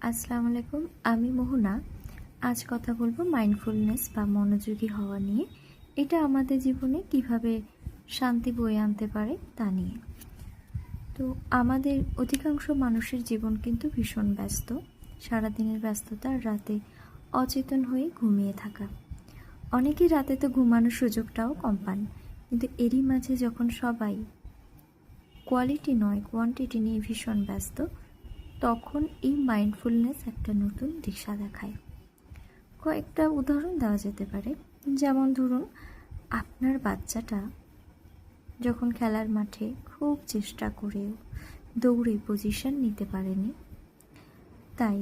আসসালামু আলাইকুম। আমি মোহনা। আজ কথা বলবো মাইন্ডফুলনেস বা মনোযোগী হওয়া নিয়ে। এটা আমাদের জীবনে কিভাবে শান্তি বয়ে আনতে পারে তা নিয়ে। তো আমাদের অধিকাংশ মানুষের জীবন কিন্তু ভীষণ ব্যস্ত। সারাদিনের ব্যস্ততা আর রাতে অচেতন হয়ে ঘুমিয়ে থাকা। অনেকেই রাতে তো ঘুমানোর সুযোগটাও কম পান, কিন্তু এরই মাঝে যখন সবাই কোয়ালিটি নয় কোয়ান্টিটি নিয়ে ভীষণ ব্যস্ত, তখন এই মাইন্ডফুলনেস একটা নতুন দিশা দেখায়। কয়েকটা উদাহরণ দেওয়া যেতে পারে, যেমন ধরুন আপনার বাচ্চাটা যখন খেলার মাঠে খুব চেষ্টা করেও দৌড়ে পজিশন নিতে পারেনি, তাই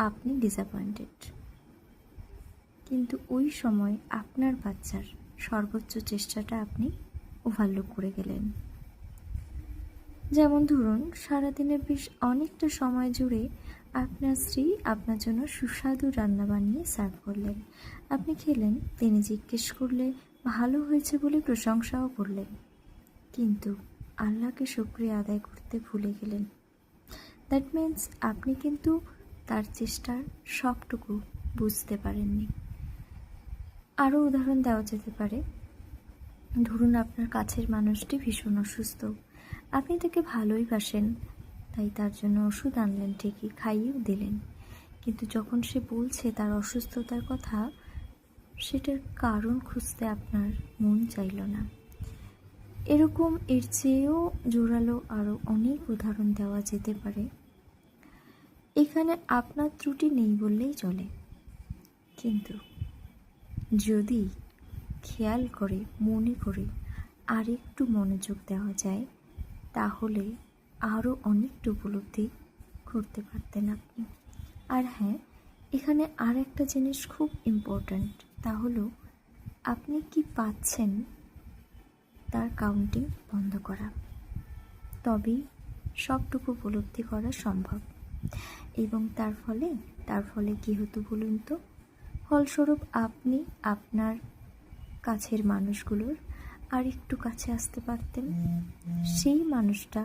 আপনি ডিসঅ্যাপয়েন্টেড, কিন্তু ওই সময় আপনার বাচ্চার সর্বোচ্চ চেষ্টাটা আপনি ওভারলুক করে গেলেন। যেমন ধরুন সারাদিনের বেশ অনেকটা সময় জুড়ে আপনার স্ত্রী আপনার জন্য সুস্বাদু রান্না বানিয়ে সার্ভ করলেন, আপনি খেলেন, তিনি জিজ্ঞেস করলে ভালো হয়েছে বলে প্রশংসাও করলেন, কিন্তু আল্লাহকে শুকরিয়া আদায় করতে ভুলে গেলেন। দ্যাট মিন্স আপনি কিন্তু তার চেষ্টার সবটুকু বুঝতে পারেননি। আরও উদাহরণ দেওয়া যেতে পারে, ধরুন আপনার কাছের মানুষটি ভীষণ অসুস্থ, আপনি তাকে ভালোই বাসেন, তাই তার জন্য ওষুধ আনলেন, ঠিকই খাইয়েও দিলেন, কিন্তু যখন সে বলছে তার অসুস্থতার কথা, সেটার কারণ খুঁজতে আপনার মন চাইল না। এরকম এর চেয়েও জোরালো আরও অনেক উদাহরণ দেওয়া যেতে পারে। এখানে আপনার ত্রুটি নেই বললেই চলে, কিন্তু যদি খেয়াল করে মনে করে আরেকটু মনোযোগ দেওয়া যায়, তাহলে আরও অনেকটা উপলব্ধি করতে পারতেন আপনি। আর হ্যাঁ, এখানে আর একটা জিনিস খুব ইম্পর্ট্যান্ট, তা হলো আপনি কি পাচ্ছেন তার কাউন্টিং বন্ধ করা, তবেই সবটুকু উপলব্ধি করা সম্ভব। এবং তার ফলে কী হতো বলুন তো? ফলস্বরূপ আপনি আপনার কাছের মানুষগুলোর আর একটু কাছে আসতে পারতেন, সেই মানুষটা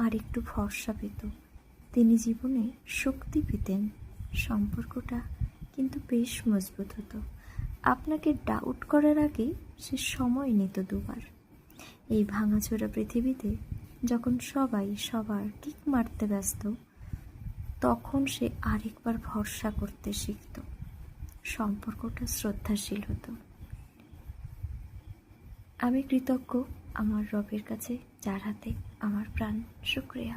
আর একটু ভরসা পেত, তিনি জীবনে শক্তি পেতেন, সম্পর্কটা কিন্তু বেশ মজবুত হতো। আপনাকে ডাউট করার আগে সে সময় নিত দুবার। এই ভাঙাচোরা পৃথিবীতে যখন সবাই সবার কিক মারতে ব্যস্ত, তখন সে আরেকবার ভরসা করতে শিখত, সম্পর্কটা শ্রদ্ধাশীল হতো। আমি কৃতজ্ঞ আমার রবের কাছে, যার হাতে আমার প্রাণ। শুকরিয়া।